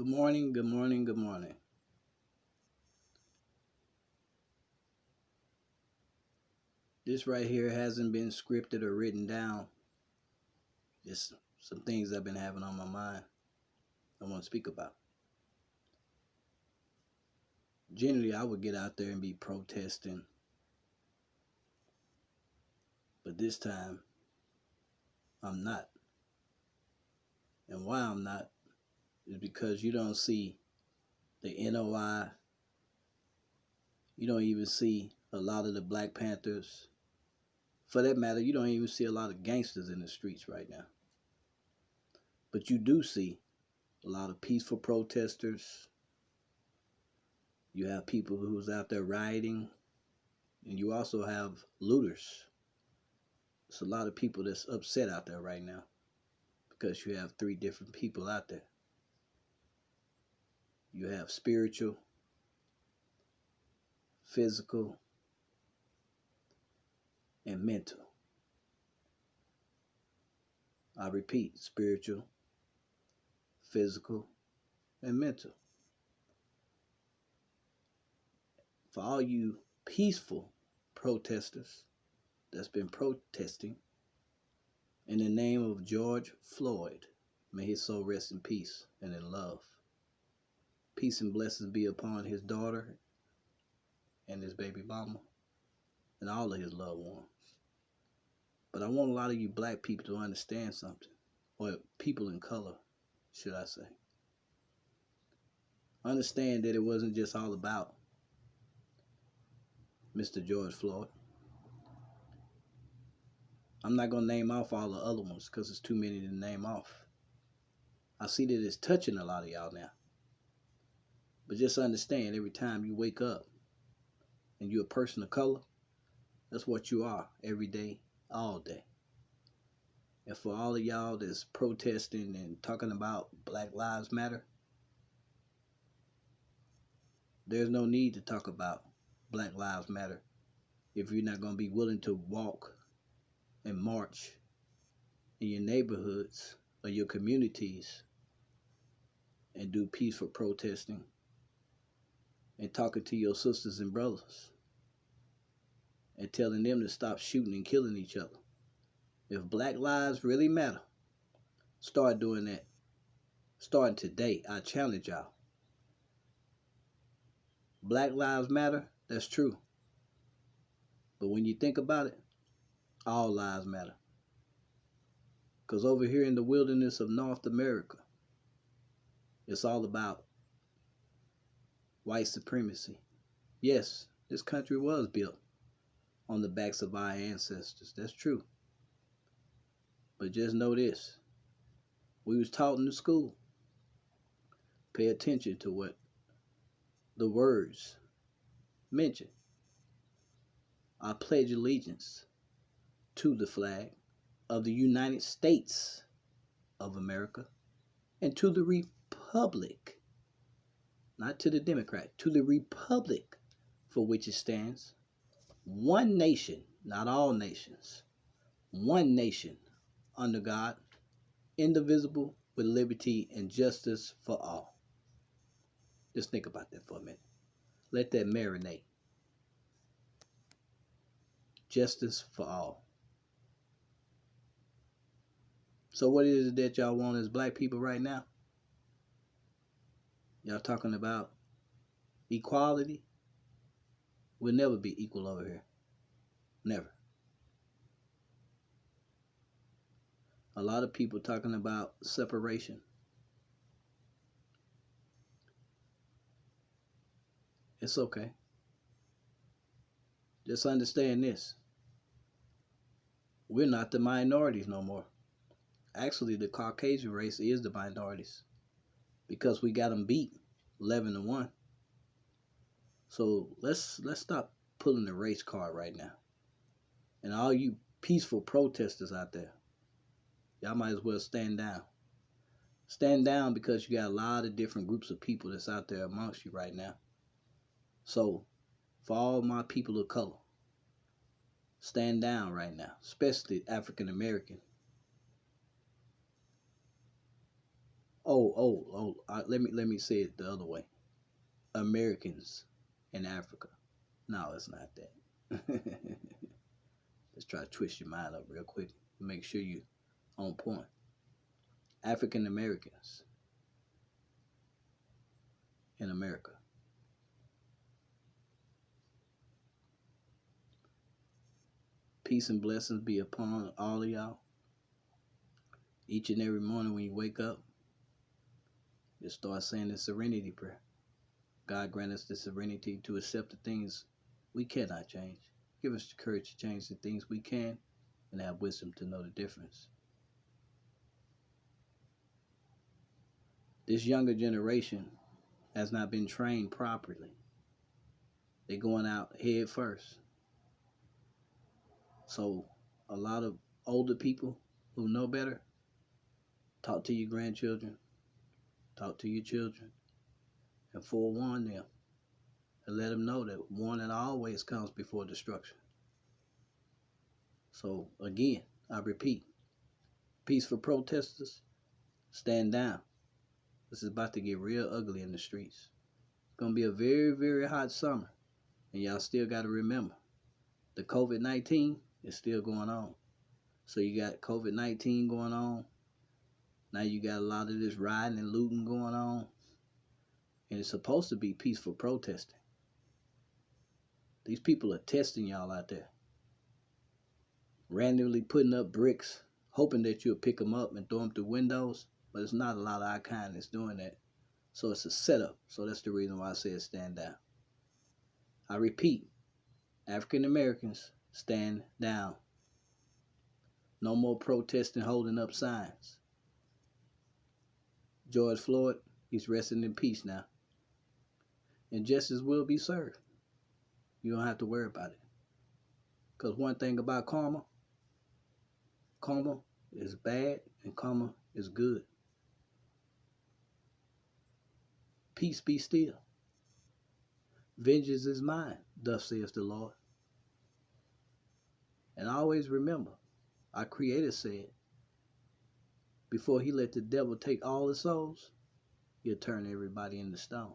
Good morning, good morning, good morning. This right here hasn't been scripted or written down. Just some things I've been having on my mind I want to speak about. Generally, I would get out there and be protesting, but this time I'm not. And why I'm not is because you don't see the NOI, you don't even see a lot of the Black Panthers. For that matter, you don't even see a lot of gangsters in the streets right now. But you do see a lot of peaceful protesters. You have people who's out there rioting, and you also have looters. There's a lot of people that's upset out there right now because you have three different people out there. You have spiritual, physical, and mental. I repeat, spiritual, physical, and mental. For all you peaceful protesters that's been protesting in the name of George Floyd, may his soul rest in peace and in love. Peace and blessings be upon his daughter and his baby mama and all of his loved ones. But I want a lot of you Black people to understand something, or people in color, should I say. Understand that it wasn't just all about Mr. George Floyd. I'm not going to name off all the other ones because it's too many to name off. I see that it's touching a lot of y'all now. But just understand, every time you wake up and you're a person of color, that's what you are every day, all day. And for all of y'all that's protesting and talking about Black Lives Matter, there's no need to talk about Black Lives Matter if you're not going to be willing to walk and march in your neighborhoods or your communities and do peaceful protesting and talking to your sisters and brothers and telling them to stop shooting and killing each other. If Black lives really matter, start doing that. Starting today, I challenge y'all. Black lives matter, that's true. But when you think about it, all lives matter. Because over here in the wilderness of North America, it's all about white supremacy. Yes, this country was built on the backs of our ancestors. That's true. But just know this. We was taught in the school. Pay attention to what the words mention. I pledge allegiance to the flag of the United States of America and to the republic, not to the Democrat, to the republic for which it stands, one nation, not all nations, one nation under God, indivisible, with liberty and justice for all. Just think about that for a minute. Let that marinate. Justice for all. So what is it that y'all want as Black people right now? Y'all talking about equality? We'll never be equal over here. Never. A lot of people talking about separation. It's okay. Just understand this. We're not the minorities no more. Actually, the Caucasian race is the minorities because we got them beat 11-1. So let's stop pulling the race card right now. And all you peaceful protesters out there, y'all might as well stand down. Stand down because you got a lot of different groups of people that's out there amongst you right now. So for all my people of color, stand down right now, especially African American. Let me say it the other way. Americans in Africa. No, it's not that. Let's try to twist your mind up real quick. Make sure you on point. African Americans in America. Peace and blessings be upon all of y'all. Each and every morning when you wake up, just start saying the serenity prayer. God grant us the serenity to accept the things we cannot change. Give us the courage to change the things we can and have wisdom to know the difference. This younger generation has not been trained properly. They're going out head first. So a lot of older people who know better, talk to your grandchildren, talk to your children, and forewarn them and let them know that warning always comes before destruction. So again, I repeat, peaceful protesters, stand down. This is about to get real ugly in the streets. It's going to be a very, very hot summer. And y'all still got to remember, the COVID-19 is still going on. So you got COVID-19 going on. Now you got a lot of this rioting and looting going on. And it's supposed to be peaceful protesting. These people are testing y'all out there. Randomly putting up bricks, hoping that you'll pick them up and throw them through windows. But it's not a lot of our kind that's doing that. So it's a setup. So that's the reason why I said stand down. I repeat, African Americans, stand down. No more protesting, holding up signs. George Floyd, he's resting in peace now. And justice will be served. You don't have to worry about it. Because one thing about karma is bad and karma is good. Peace be still. Vengeance is mine, thus saith the Lord. And always remember, our Creator said, before he let the devil take all the souls, he'll turn everybody into stone.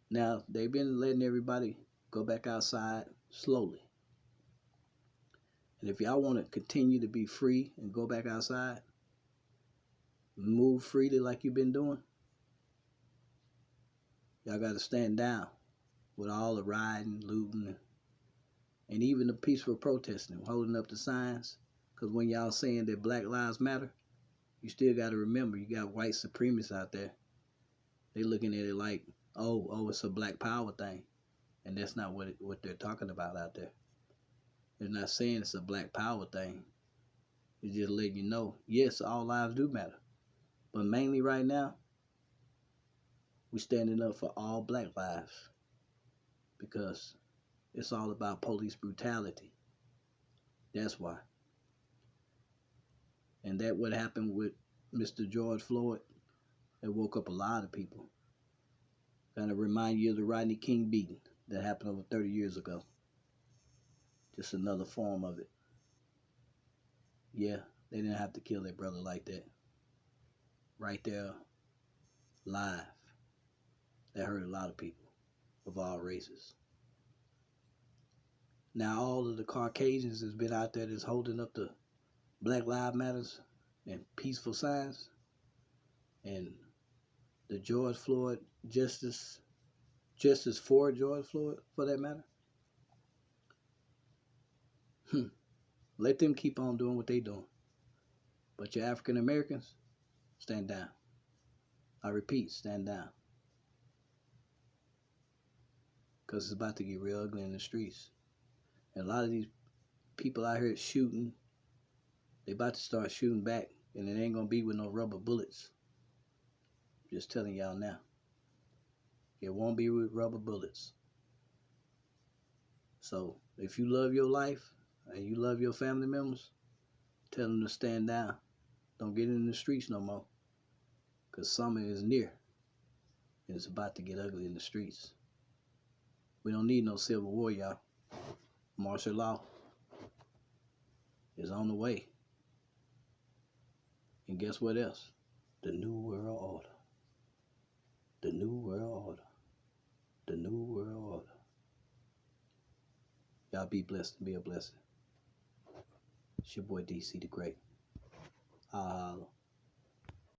Now, they've been letting everybody go back outside slowly. And if y'all want to continue to be free and go back outside, move freely like you've been doing, y'all got to stand down with all the rioting, looting, and even the peaceful protesting, holding up the signs. Because when y'all saying that Black Lives Matter, you still got to remember you got white supremacists out there. They looking at it like, oh, it's a black power thing. And that's not what they're talking about out there. They're not saying it's a black power thing. It's just letting you know, yes, all lives do matter. But mainly right now, we're standing up for all black lives. Because it's all about police brutality. That's why. And that what happened with Mr. George Floyd, it woke up a lot of people. Kind of remind you of the Rodney King beating that happened over 30 years ago. Just another form of it. Yeah, they didn't have to kill their brother like that. Right there, live. That hurt a lot of people of all races. Now all of the Caucasians that's been out there that's holding up the Black Lives Matters and peaceful signs, and the George Floyd justice for George Floyd, for that matter. Let them keep on doing what they're doing. But your African Americans, stand down. I repeat, stand down. Because it's about to get real ugly in the streets. And a lot of these people out here shooting, they about to start shooting back. And it ain't going to be with no rubber bullets. Just telling y'all now. It won't be with rubber bullets. So if you love your life and you love your family members, tell them to stand down. Don't get in the streets no more. Because summer is near. And it's about to get ugly in the streets. We don't need no civil war, y'all. Martial law is on the way. And guess what else? The New World Order. The New World Order. The New World Order. Y'all be blessed and be a blessing. It's your boy DC the Great. Holla.